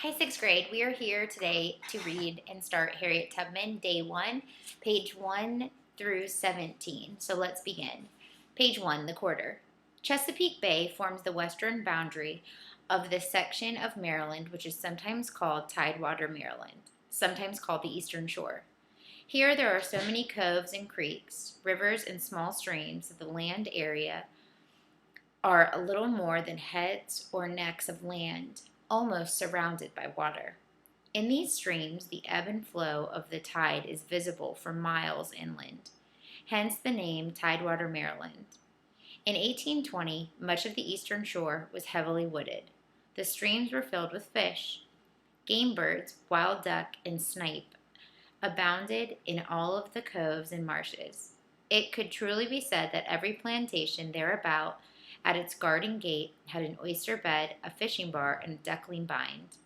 Hi, sixth grade. We are here today to read and start Harriett Tubman, day 1, page 1 through 17. So let's begin. Page 1, the quarter. Chesapeake Bay forms the western boundary of the section of Maryland which is sometimes called Tidewater, Maryland, sometimes called the Eastern Shore. Here there are so many coves and creeks, rivers, and small streams that the land area are a little more than heads or necks of land, almost surrounded by water. In these streams, the ebb and flow of the tide is visible for miles inland, hence the name Tidewater, Maryland. In 1820, much of the eastern shore was heavily wooded. The streams were filled with fish. Game birds, wild duck, and snipe abounded in all of the coves and marshes. It could truly be said that every plantation thereabout at its garden gate had an oyster bed, a fishing bar, and a duckling bind.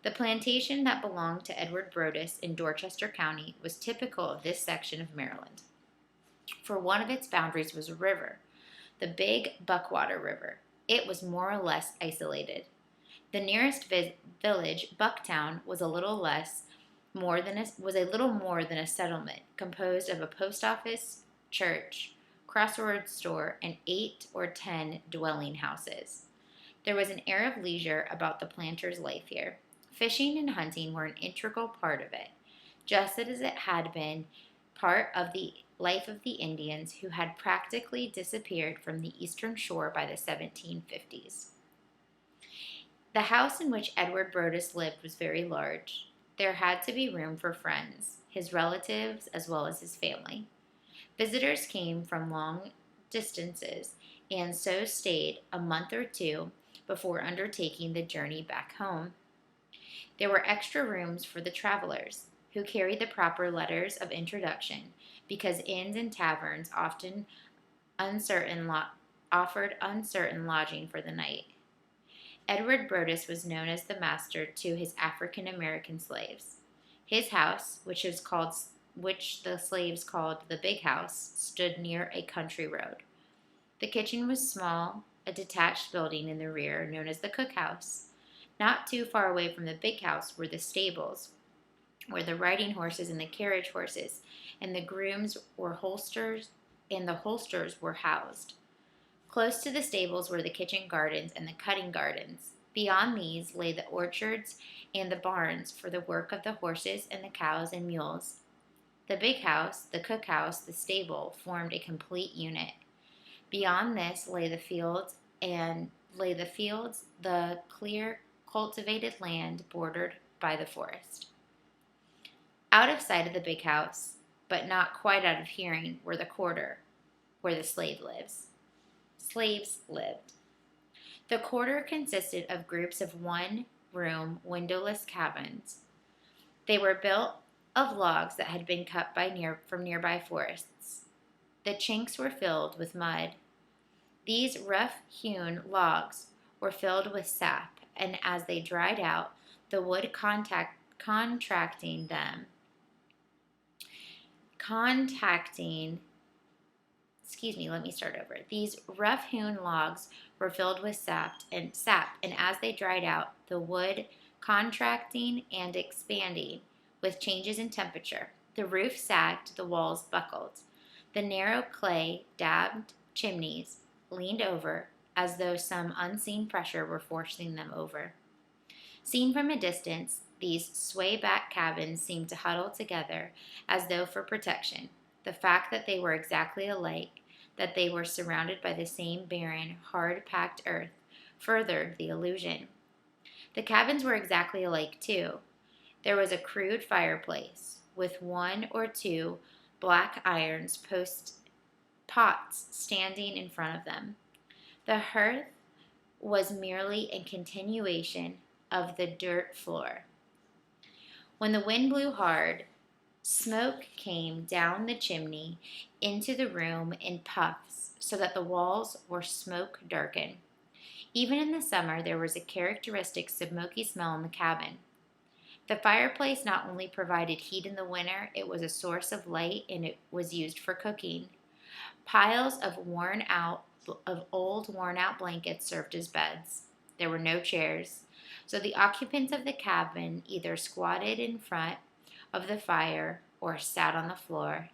The plantation that belonged to Edward Brodess in Dorchester County was typical of this section of Maryland, for one of its boundaries was a river, the Big Buckwater River. It was more or less isolated. The nearest village, Bucktown, was a little more than a settlement composed of a post office, church, crossroads store, and 8 or 10 dwelling houses. There was an air of leisure about the planter's life here. Fishing and hunting were an integral part of it, just as it had been part of the life of the Indians who had practically disappeared from the eastern shore by the 1750s. The house in which Edward Brodess lived was very large. There had to be room for friends, his relatives, as well as his family. Visitors came from long distances and so stayed a month or two before undertaking the journey back home. There were extra rooms for the travelers, who carried the proper letters of introduction, because inns and taverns often offered uncertain lodging for the night. Edward Brodess was known as the master to his African American slaves. His house, which the slaves called the Big House, stood near a country road. The kitchen was small, a detached building in the rear known as the cookhouse. Not too far away from the Big House were the stables, where the riding horses and the carriage horses and the grooms were holsters were housed. Close to the stables were the kitchen gardens and the cutting gardens. Beyond these lay the orchards and the barns for the work of the horses and the cows and mules. The Big House, the cookhouse, the stable formed a complete unit. Beyond this lay the fields, the clear, cultivated land bordered by the forest. Out of sight of the Big House, but not quite out of hearing, were the quarter, where the slaves lived. The quarter consisted of groups of one-room, windowless cabins. They were built of logs that had been cut from nearby forests. The chinks were filled with mud. These rough-hewn logs were filled with sap, and as they dried out, the wood These rough-hewn logs were filled with sap, and as they dried out, the wood contracting and expanding with changes in temperature. The roof sagged, the walls buckled. The narrow clay dabbed chimneys leaned over as though some unseen pressure were forcing them over. Seen from a distance, these sway-back cabins seemed to huddle together as though for protection. The fact that they were exactly alike, that they were surrounded by the same barren, hard-packed earth, furthered the illusion. The cabins were exactly alike, too. There was a crude fireplace, with 1 or 2 black iron pots standing in front of them. The hearth was merely a continuation of the dirt floor. When the wind blew hard, smoke came down the chimney into the room in puffs, so that the walls were smoke-darkened. Even in the summer, there was a characteristic smoky smell in the cabin. The fireplace not only provided heat in the winter, it was a source of light, and it was used for cooking. Piles of old worn-out blankets served as beds. There were no chairs, So the occupants of the cabin either squatted in front of the fire or sat on the floor.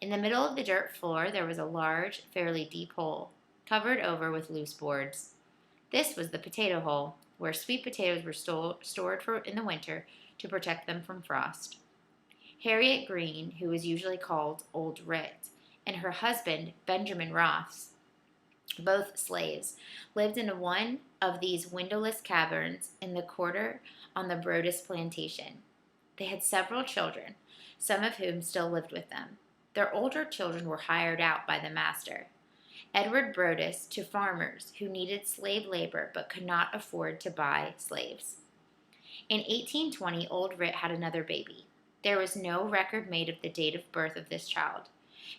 In the middle of the dirt floor, there was a large, fairly deep hole, covered over with loose boards. This was the potato hole, where sweet potatoes were stored in the winter to protect them from frost. Harriet Green, who was usually called Old Rit, and her husband, Benjamin Ross, both slaves, lived in one of these windowless caverns in the quarter on the Brodus plantation. They had several children, some of whom still lived with them. Their older children were hired out by the master, Edward Brodus, to farmers who needed slave labor but could not afford to buy slaves. In 1820, Old Rit had another baby. There was no record made of the date of birth of this child,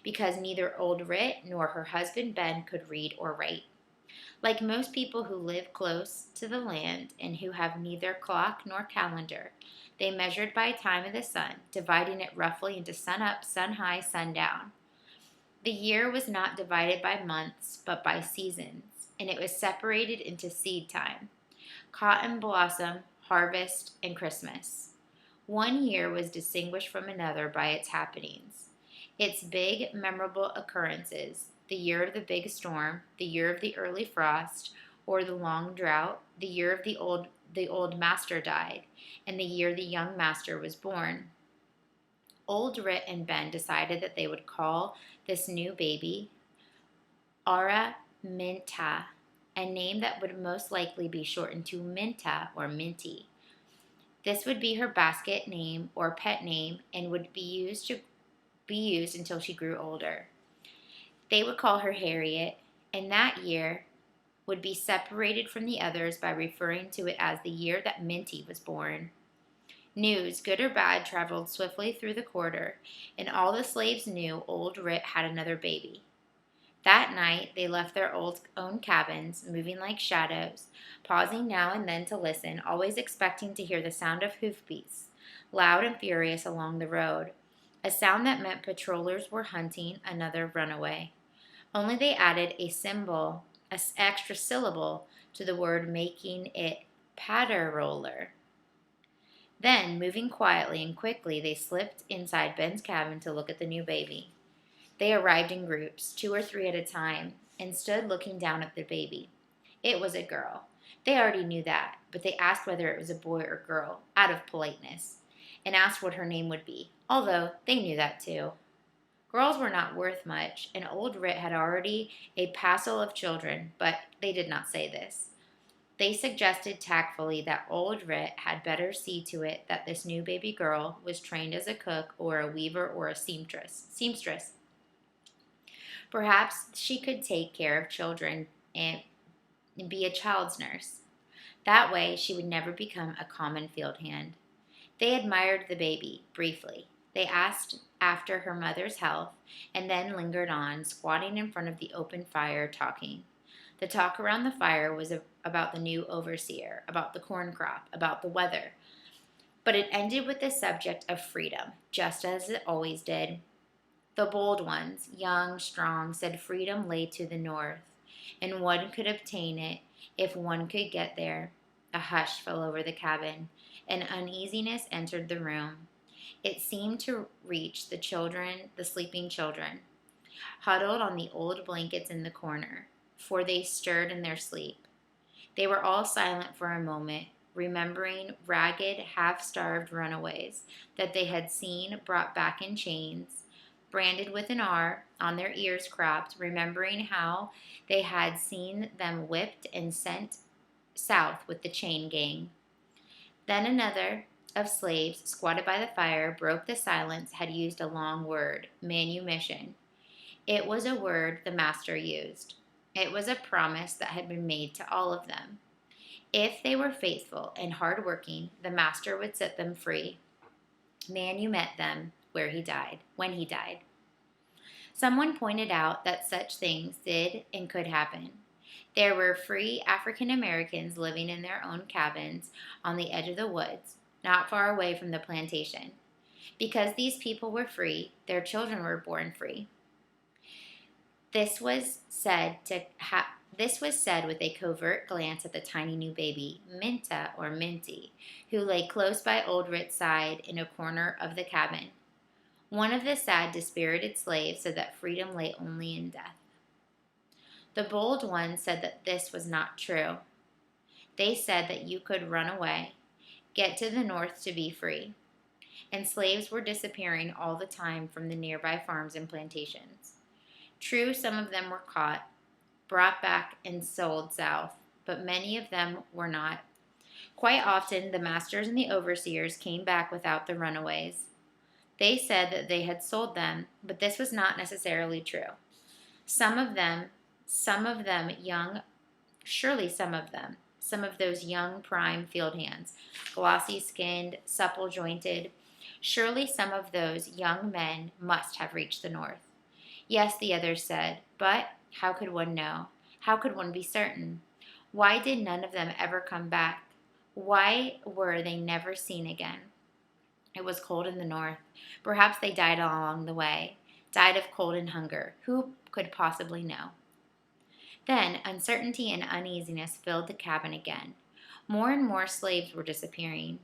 because neither Old Rit nor her husband Ben could read or write. Like most people who live close to the land and who have neither clock nor calendar, they measured by time of the sun, dividing it roughly into sun up, sun high, sundown. The year was not divided by months, but by seasons, and it was separated into seed time, cotton blossom, harvest, and Christmas. One year was distinguished from another by its happenings, its big, memorable occurrences: the year of the big storm, the year of the early frost, or the long drought, the year of the old master died, and the year the young master was born. Old Rit and Ben decided that they would call this new baby Araminta, a name that would most likely be shortened to Minta or Minty. This would be her basket name or pet name and would be used until she grew older. They would call her Harriet, and that year would be separated from the others by referring to it as the year that Minty was born. News, good or bad, traveled swiftly through the quarter, and all the slaves knew Old Rit had another baby. That night they left their own cabins, moving like shadows, pausing now and then to listen, always expecting to hear the sound of hoofbeats, loud and furious along the road, a sound that meant patrollers were hunting another runaway. Only they added an extra syllable to the word, making it patter-roller. Then, moving quietly and quickly, they slipped inside Ben's cabin to look at the new baby. They arrived in groups, 2 or 3 at a time, and stood looking down at the baby. It was a girl. They already knew that, but they asked whether it was a boy or girl, out of politeness, and asked what her name would be, although they knew that too. Girls were not worth much, and Old Rit had already a passel of children, but they did not say this. They suggested tactfully that Old Rit had better see to it that this new baby girl was trained as a cook or a weaver or a seamstress. Perhaps she could take care of children and be a child's nurse. That way she would never become a common field hand. They admired the baby, briefly. They asked after her mother's health and then lingered on, squatting in front of the open fire, talking. The talk around the fire was about the new overseer, about the corn crop, about the weather. But it ended with the subject of freedom, just as it always did. The bold ones, young, strong, said freedom lay to the north, and one could obtain it if one could get there. A hush fell over the cabin. An uneasiness entered the room. It seemed to reach the sleeping children, huddled on the old blankets in the corner, for they stirred in their sleep. They were all silent for a moment, remembering ragged, half-starved runaways that they had seen brought back in chains, branded with an R, on their ears cropped, remembering how they had seen them whipped and sent south with the chain gang. Then another of slaves, squatted by the fire, broke the silence, had used a long word, manumission. It was a word the master used. It was a promise that had been made to all of them. If they were faithful and hard-working, the master would set them free. Manu met them when he died. Someone pointed out that such things did and could happen. There were free African Americans living in their own cabins on the edge of the woods, not far away from the plantation. Because these people were free, their children were born free. This was said to This was said with a covert glance at the tiny new baby, Minta or Minty, who lay close by old Rit's side in a corner of the cabin. One of the sad, dispirited slaves said that freedom lay only in death. The bold ones said that this was not true. They said that you could run away, get to the north to be free, and slaves were disappearing all the time from the nearby farms and plantations. True, some of them were caught, brought back, and sold south, but many of them were not. Quite often, the masters and the overseers came back without the runaways. They said that they had sold them, but this was not necessarily true. Some of them young, surely some of those young prime field hands, glossy-skinned, supple-jointed, surely some of those young men must have reached the north. Yes, the others said, but how could one know? How could one be certain? Why did none of them ever come back? Why were they never seen again? It was cold in the north. Perhaps they died along the way, died of cold and hunger. Who could possibly know? Then uncertainty and uneasiness filled the cabin again. More and more slaves were disappearing.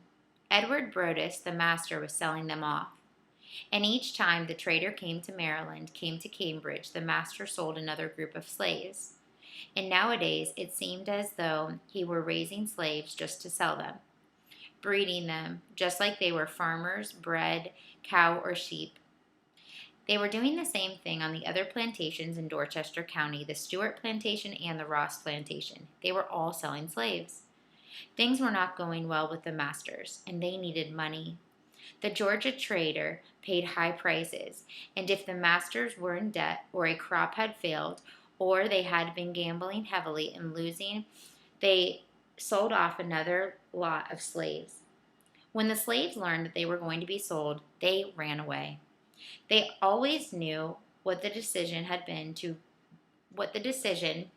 Edward Brodus, the master, was selling them off. And each time the trader came to Maryland, came to Cambridge, the master sold another group of slaves. And nowadays it seemed as though he were raising slaves just to sell them, breeding them just like they were farmers bred cow or sheep. They were doing the same thing on the other plantations in Dorchester County, the Stewart plantation and the Ross plantation. They were all selling slaves. Things were not going well with the masters, and they needed money. The Georgia trader paid high prices, and if the masters were in debt, or a crop had failed, or they had been gambling heavily and losing, they sold off another lot of slaves. When the slaves learned that they were going to be sold, they ran away. They always knew what the decision had been to what the decision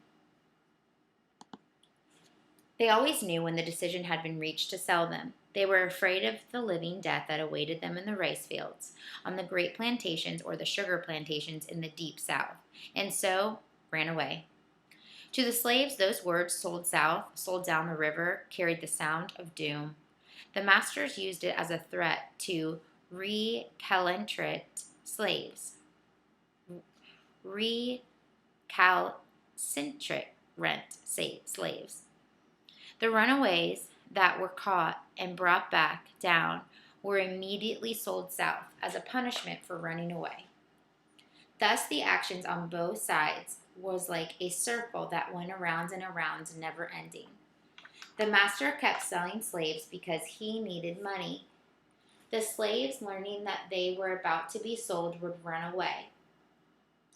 They always knew when the decision had been reached to sell them. They were afraid of the living death that awaited them in the rice fields, on the grape plantations, or the sugar plantations in the deep south, and so ran away. To the slaves, those words, sold south, sold down the river, carried the sound of doom. The masters used it as a threat to recalcitrant slaves. Slaves. The runaways that were caught and brought back down were immediately sold south as a punishment for running away. Thus, the actions on both sides was like a circle that went around and around, never ending. The master kept selling slaves because he needed money. The slaves, learning that they were about to be sold, would run away.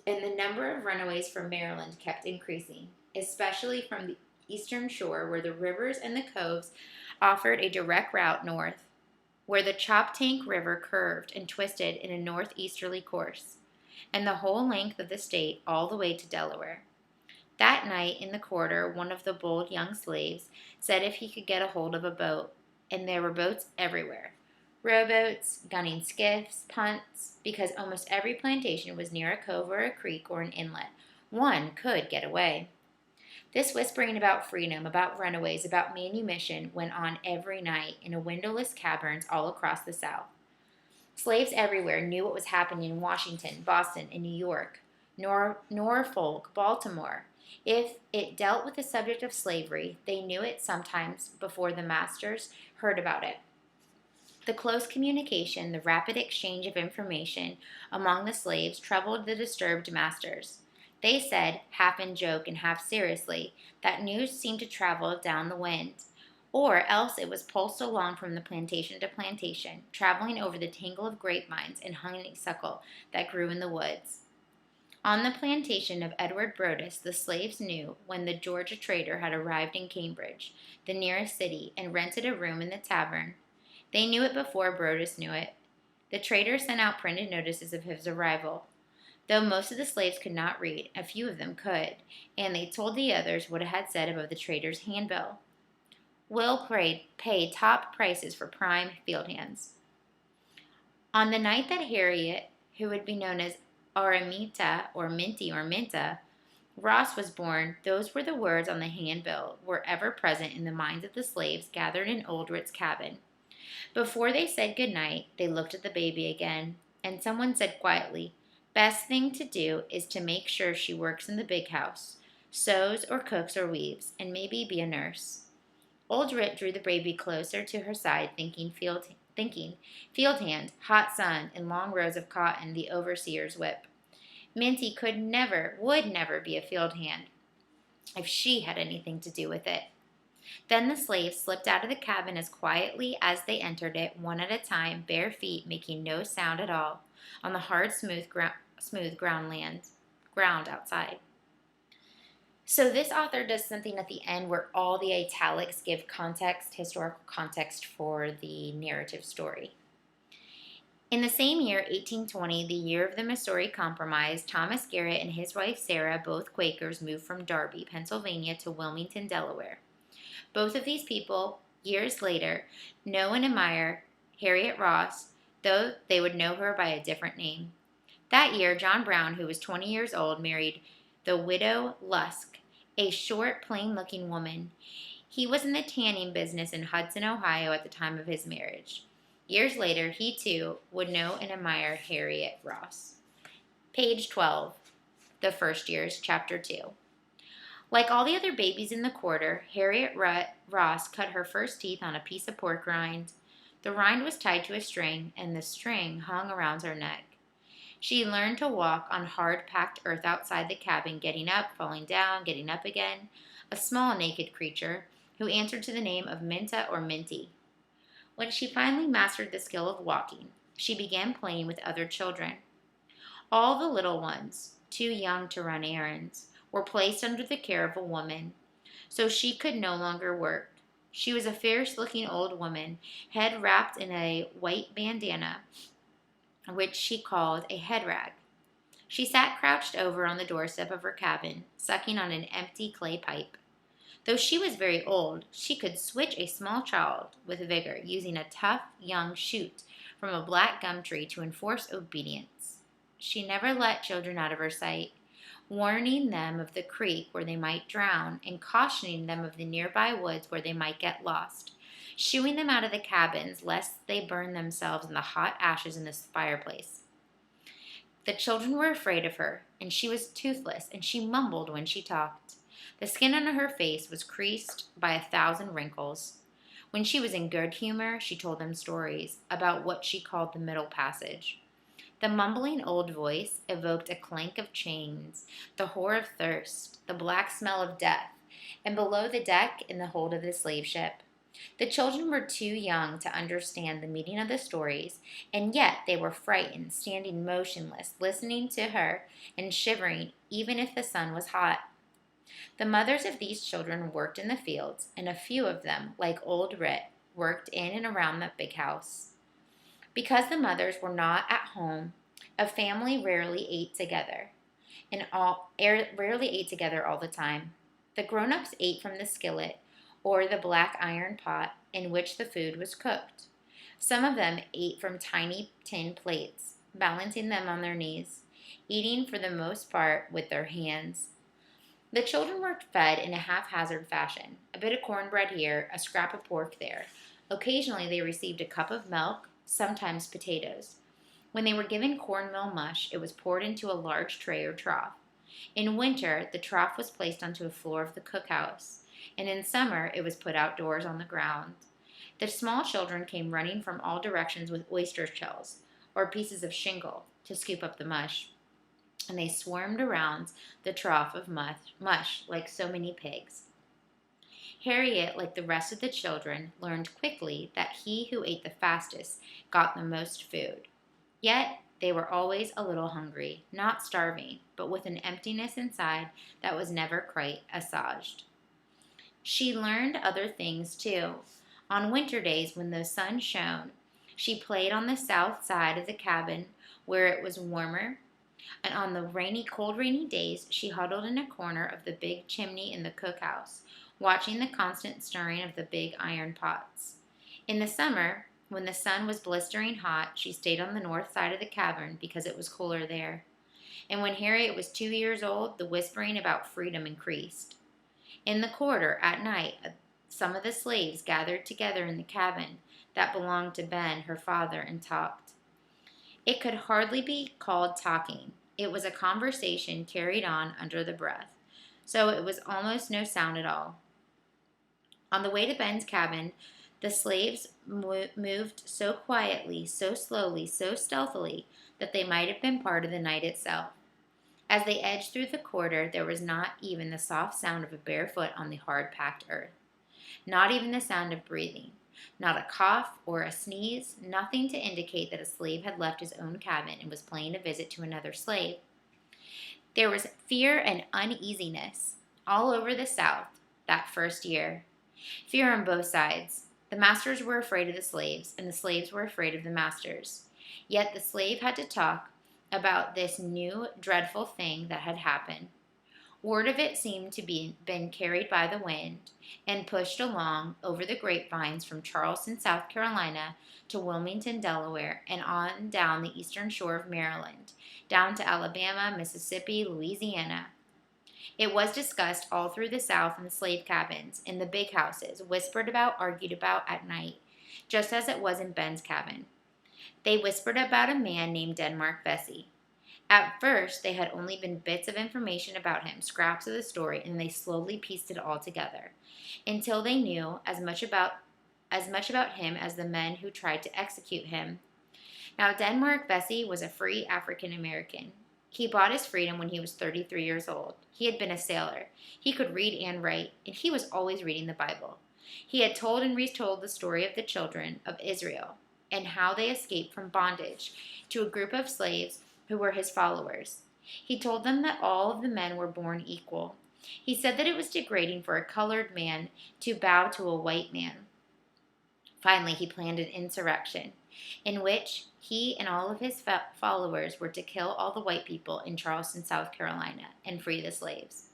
And the number of runaways from Maryland kept increasing, especially from the eastern shore, where the rivers and the coves offered a direct route north, where the Choptank River curved and twisted in a northeasterly course, and the whole length of the state all the way to Delaware. That night in the quarter, one of the bold young slaves said if he could get a hold of a boat, and there were boats everywhere, rowboats, gunning skiffs, punts, because almost every plantation was near a cove or a creek or an inlet. One could get away. This whispering about freedom, about runaways, about manumission went on every night in windowless caverns all across the South. Slaves everywhere knew what was happening in Washington, Boston, and New York, Norfolk, Baltimore. If it dealt with the subject of slavery, they knew it sometimes before the masters heard about it. The close communication, the rapid exchange of information among the slaves troubled the disturbed masters. They said, half in joke and half seriously, that news seemed to travel down the wind, or else it was pulsed along from the plantation to plantation, traveling over the tangle of grapevines and honeysuckle that grew in the woods. On the plantation of Edward Brodus, the slaves knew when the Georgia trader had arrived in Cambridge, the nearest city, and rented a room in the tavern. They knew it before Brodus knew it. The trader sent out printed notices of his arrival. Though most of the slaves could not read, a few of them could, and they told the others what it had said above the trader's handbill. Will pay top prices for prime field hands. On the night that Harriet, who would be known as Araminta or Minty or Minta, Ross was born, those were the words on the handbill, were ever present in the minds of the slaves gathered in Old Rit's cabin. Before they said good night, they looked at the baby again, and someone said quietly, "Best thing to do is to make sure she works in the big house, sews or cooks or weaves, and maybe be a nurse." Old Rit drew the baby closer to her side, thinking, field hand, hot sun, and long rows of cotton, the overseer's whip. Minty would never be a field hand if she had anything to do with it. Then the slaves slipped out of the cabin as quietly as they entered it, one at a time, bare feet making no sound at all, on the hard, smooth ground outside. So this author does something at the end where all the italics give historical context for the narrative story. In the same year, 1820, the year of the Missouri Compromise, Thomas Garrett and his wife Sarah, both Quakers, moved from Darby, Pennsylvania to Wilmington, Delaware. Both of these people, years later, know and admire Harriet Ross, though they would know her by a different name. That year, John Brown, who was 20 years old, married the widow Lusk, a short, plain-looking woman. He was in the tanning business in Hudson, Ohio at the time of his marriage. Years later, he too would know and admire Harriet Ross. Page 12, The First Years, Chapter 2. Like all the other babies in the quarter, Harriet Ross cut her first teeth on a piece of pork rind. The rind was tied to a string, and the string hung around her neck. She learned to walk on hard-packed earth outside the cabin, getting up, falling down, getting up again, a small naked creature who answered to the name of Minta or Minty. When she finally mastered the skill of walking, she began playing with other children. All the little ones, too young to run errands, were placed under the care of a woman, so she could no longer work. She was a fierce-looking old woman, head wrapped in a white bandana, which she called a head rag. She sat crouched over on the doorstep of her cabin, sucking on an empty clay pipe. Though she was very old, she could switch a small child with vigor, using a tough young shoot from a black gum tree to enforce obedience. She never let children out of her sight, warning them of the creek where they might drown and cautioning them of the nearby woods where they might get lost, shooing them out of the cabins lest they burn themselves in the hot ashes in the fireplace. The children were afraid of her, and she was toothless, and she mumbled when she talked. The skin on her face was creased by 1,000 wrinkles. When she was in good humor, she told them stories about what she called the Middle Passage. The mumbling old voice evoked a clank of chains, the hoar of thirst, the black smell of death, and below the deck in the hold of the slave ship. The children were too young to understand the meaning of the stories, and yet they were frightened, standing motionless, listening to her and shivering even if the sun was hot. The mothers of these children worked in the fields, and a few of them, like old Rit, worked in and around the big house. Because the mothers were not at home, a family rarely ate together all the time. The grown-ups ate from the skillet or the black iron pot in which the food was cooked. Some of them ate from tiny tin plates, balancing them on their knees, eating for the most part with their hands. The children were fed in a haphazard fashion, a bit of cornbread here, a scrap of pork there. Occasionally they received a cup of milk, sometimes potatoes. When they were given cornmeal mush, it was poured into a large tray or trough. In winter, the trough was placed onto a floor of the cookhouse, and in summer it was put outdoors on the ground. The small children came running from all directions with oyster shells or pieces of shingle to scoop up the mush, and they swarmed around the trough of mush like so many pigs. Harriet, like the rest of the children, learned quickly that he who ate the fastest got the most food. Yet they were always a little hungry, not starving, but with an emptiness inside that was never quite assuaged. She learned other things too. On winter days when the sun shone, she played on the south side of the cabin where it was warmer, and on the cold rainy days she huddled in a corner of the big chimney in the cookhouse, watching the constant stirring of the big iron pots. In the summer, when the sun was blistering hot, she stayed on the north side of the cabin because it was cooler there. And when Harriet was 2 years old, the whispering about freedom increased. In the quarter, at night, some of the slaves gathered together in the cabin that belonged to Ben, her father, and talked. It could hardly be called talking. It was a conversation carried on under the breath, so it was almost no sound at all. On the way to Ben's cabin, the slaves moved so quietly, so slowly, so stealthily that they might have been part of the night itself. As they edged through the quarter, there was not even the soft sound of a bare foot on the hard-packed earth. Not even the sound of breathing. Not a cough or a sneeze, nothing to indicate that a slave had left his own cabin and was paying a visit to another slave. There was fear and uneasiness all over the South that first year. Fear on both sides. The masters were afraid of the slaves, and the slaves were afraid of the masters. Yet the slave had to talk about this new, dreadful thing that had happened. Word of it seemed to be been carried by the wind and pushed along over the grapevines from Charleston, South Carolina, to Wilmington, Delaware, and on down the eastern shore of Maryland, down to Alabama, Mississippi, Louisiana. It was discussed all through the South in the slave cabins, in the big houses, whispered about, argued about at night, just as it was in Ben's cabin. They whispered about a man named Denmark Vesey. At first, they had only been bits of information about him, scraps of the story, and they slowly pieced it all together, until they knew as much about him as the men who tried to execute him. Now, Denmark Vesey was a free African American. He bought his freedom when he was 33 years old. He had been a sailor. He could read and write, and he was always reading the Bible. He had told and retold the story of the children of Israel and how they escaped from bondage to a group of slaves who were his followers. He told them that all of the men were born equal. He said that it was degrading for a colored man to bow to a white man. Finally, he planned an insurrection in which he and all of his followers were to kill all the white people in Charleston, South Carolina, and free the slaves.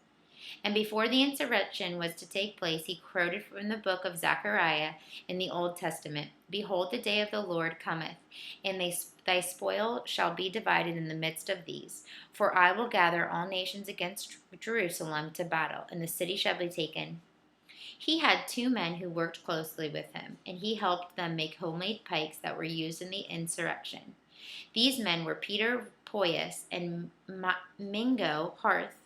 And before the insurrection was to take place, he quoted from the book of Zechariah in the Old Testament, "Behold, the day of the Lord cometh, and thy spoil shall be divided in the midst of these. For I will gather all nations against Jerusalem to battle, and the city shall be taken." He had 2 men who worked closely with him, and he helped them make homemade pikes that were used in the insurrection. These men were Peter Poyas and Mingo Harth.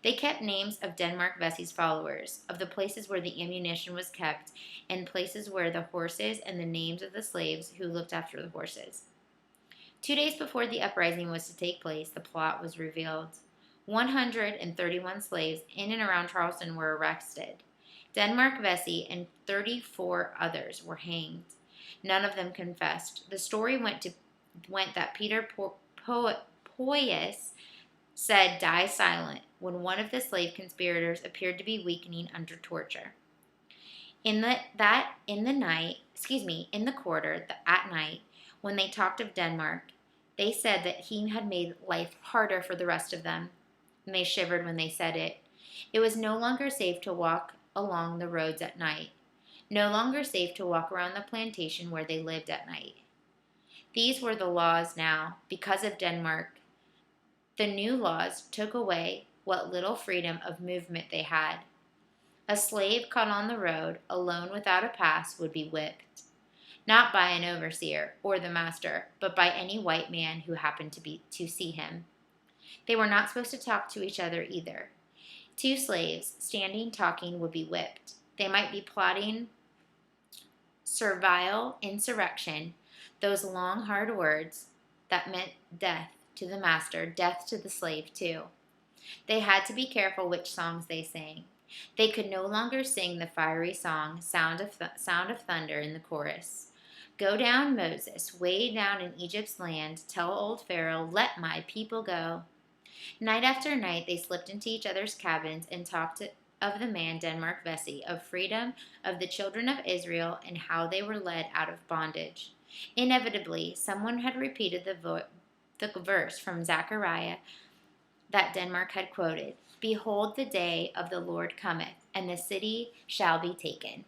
They kept names of Denmark Vesey's followers, of the places where the ammunition was kept, and places where the horses, and the names of the slaves who looked after the horses. 2 days before the uprising was to take place, the plot was revealed. 131 slaves in and around Charleston were arrested. Denmark Vesey and 34 others were hanged. None of them confessed. The story went that Peter Poyas said, "Die silent," when one of the slave conspirators appeared to be weakening under torture. At night, when they talked of Denmark, they said that he had made life harder for the rest of them, and they shivered when they said it. It was no longer safe to walk along the roads at night, no longer safe to walk around the plantation where they lived at night. These were the laws now, because of Denmark. The new laws took away what little freedom of movement they had. A slave caught on the road, alone without a pass, would be whipped. Not by an overseer or the master, but by any white man who happened to see him. They were not supposed to talk to each other either. 2 slaves, standing talking, would be whipped. They might be plotting servile insurrection, those long, hard words that meant death to the master, death to the slave too. They had to be careful which songs they sang. They could no longer sing the fiery song, sound of thunder, in the chorus. "Go down, Moses, way down in Egypt's land, tell old Pharaoh, let my people go." Night after night, they slipped into each other's cabins and talked of the man Denmark Vesey, of freedom, of the children of Israel, and how they were led out of bondage. Inevitably, someone had repeated the verse from Zechariah that Denmark had quoted, "Behold, the day of the Lord cometh, and the city shall be taken."